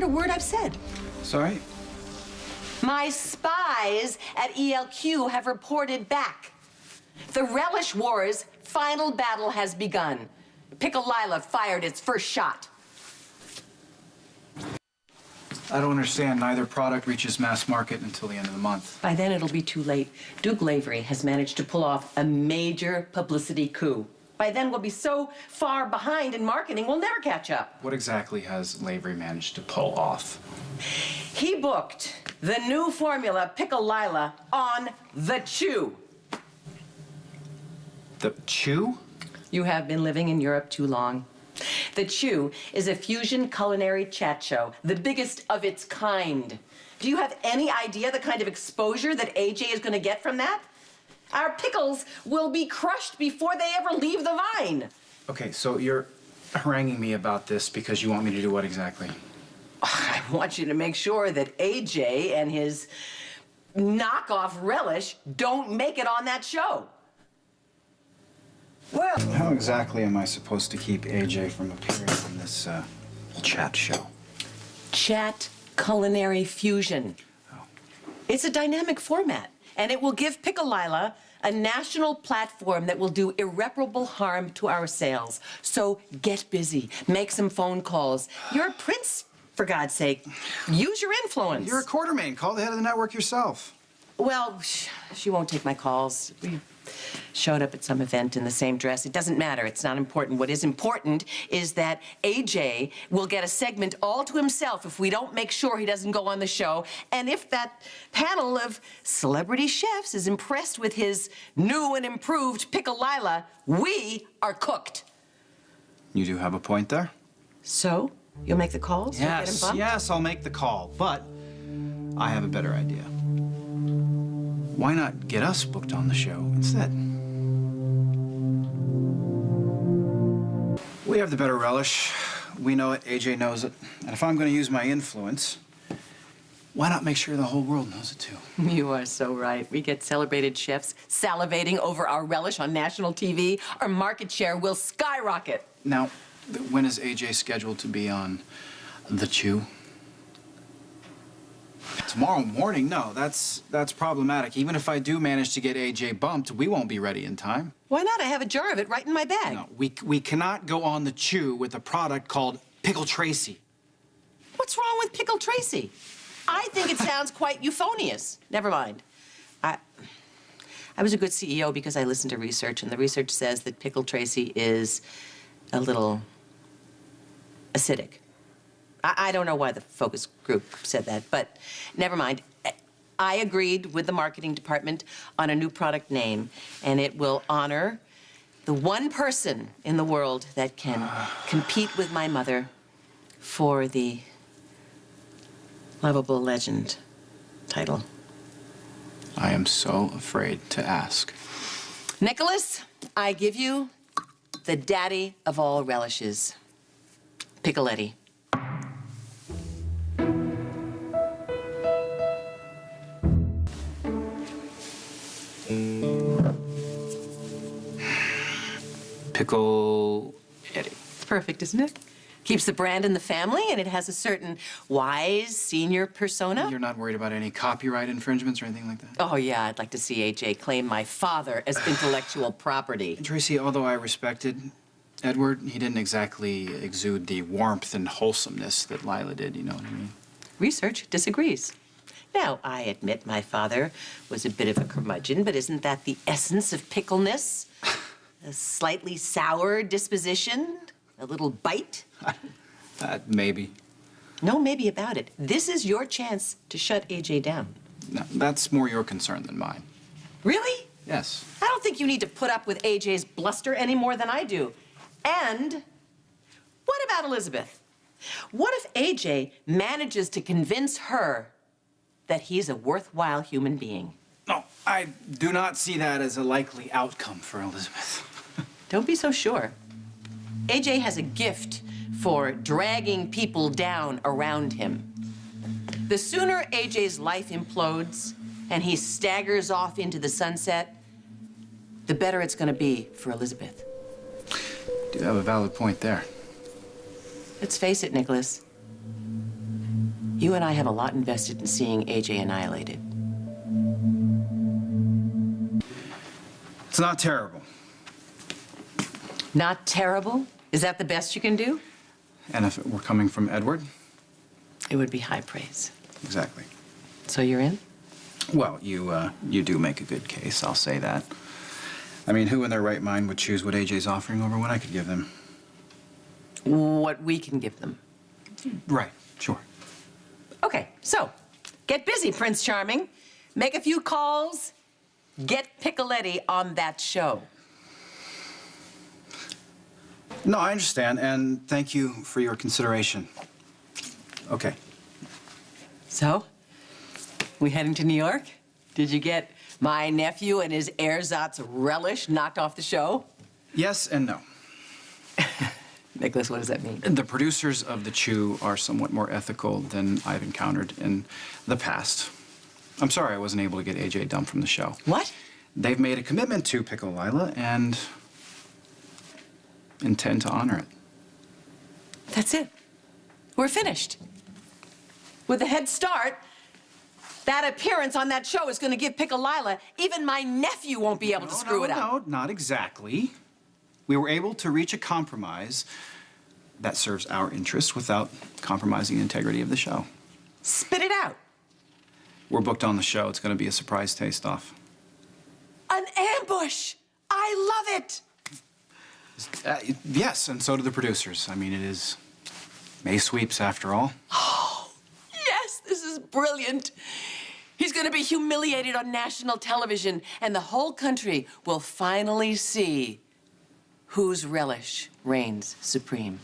heard a word I've said. Sorry? My spies at ELQ have reported back. The Relish War's final battle has begun. Pickle Lila fired its first shot. I don't understand. Neither product reaches mass market until the end of the month. By then, it'll be too late. Duke Lavery has managed to pull off a major publicity coup. By then, we'll be so far behind in marketing, we'll never catch up. What exactly has Lavery managed to pull off? He booked the new formula, Pickle Lila, on The Chew. The Chew? You have been living in Europe too long. The Chew is a fusion culinary chat show, the biggest of its kind. Do you have any idea the kind of exposure that AJ is going to get from that? Our pickles will be crushed before they ever leave the vine. Okay, so you're haranguing me about this because you want me to do what exactly? I want you to make sure that AJ and his knockoff Relish don't make it on that show. Well, How exactly am I supposed to keep AJ from appearing on this chat show? Chat Culinary Fusion. Oh. It's a dynamic format, and it will give Pickle Lila a national platform that will do irreparable harm to our sales. So get busy, make some phone calls. You're a prince, for God's sake. Use your influence. You're a Quartermain. Call the head of the network yourself. Well, she won't take my calls. We showed up at some event in the same dress. It doesn't matter. It's not important. What is important is that AJ will get a segment all to himself if we don't make sure he doesn't go on the show. And if that panel of celebrity chefs is impressed with his new and improved Pickle Lila, we are cooked. You do have a point there. So, you'll make the calls? You'll get him bumped? Yes, I'll make the call, but I have a better idea. Why not get us booked on the show instead? We have the better relish. We know it, AJ knows it. And if I'm going to use my influence, why not make sure the whole world knows it too? You are so right. We get celebrated chefs salivating over our relish on national TV. Our market share will skyrocket. Now, when is AJ scheduled to be on The Chew? Tomorrow morning? No, that's problematic. Even if I do manage to get AJ bumped, we won't be ready in time. Why not? I have a jar of it right in my bag. No, we cannot go on The Chew with a product called Pickle Tracy. What's wrong with Pickle Tracy? I think it sounds quite euphonious. Never mind. I was a good CEO because I listened to research, and the research says that Pickle Tracy is a little acidic. I don't know why the focus group said that, but never mind. I agreed with the marketing department on a new product name, and it will honor the one person in the world that can compete with my mother for the lovable legend title. I am so afraid to ask. Nicholas, I give you the daddy of all relishes, Pickletti. Pickle Eddie. It's perfect, isn't it? Keeps the brand in the family, and it has a certain wise senior persona. You're not worried about any copyright infringements or anything like that? Oh, yeah, I'd like to see AJ claim my father as intellectual property. Tracy, although I respected Edward, he didn't exactly exude the warmth and wholesomeness that Lila did, you know what I mean? Research disagrees. Now, I admit my father was a bit of a curmudgeon, but isn't that the essence of pickleness? A slightly sour disposition? A little bite? Maybe. No maybe about it. This is your chance to shut AJ down. No, that's more your concern than mine. Really? Yes. I don't think you need to put up with AJ's bluster any more than I do. And what about Elizabeth? What if AJ manages to convince her that he's a worthwhile human being? No, I do not see that as a likely outcome for Elizabeth. Don't be so sure. AJ has a gift for dragging people down around him. The sooner AJ's life implodes and he staggers off into the sunset, the better it's going to be for Elizabeth. You have a valid point there. Let's face it, Nicholas. You and I have a lot invested in seeing AJ annihilated. It's not terrible. Not terrible? Is that the best you can do? And if it were coming from Edward? It would be high praise. Exactly. So you're in? Well, you do make a good case, I'll say that. I mean, who in their right mind would choose what AJ's offering over what I could give them? What we can give them. Right, sure. Okay, so get busy, Prince Charming. Make a few calls. Get Picoletti on that show. No, I understand, and thank you for your consideration. Okay. So, we heading to New York? Did you get my nephew and his ersatz relish knocked off the show? Yes and no. Nicholas, what does that mean? The producers of The Chew are somewhat more ethical than I've encountered in the past. I'm sorry I wasn't able to get AJ dumped from the show. What? They've made a commitment to Pickle Lila and intend to honor it. That's it. We're finished. With a head start, that appearance on that show is going to give Pickle Lila. Even my nephew won't be able to screw it up. No, not exactly. We were able to reach a compromise that serves our interests without compromising the integrity of the show. Spit it out. We're booked on the show. It's going to be a surprise taste-off. An ambush! I love it! Yes, and so do the producers. I mean, it is May sweeps after all. Yes, this is brilliant. He's going to be humiliated on national television, and the whole country will finally see whose relish reigns supreme.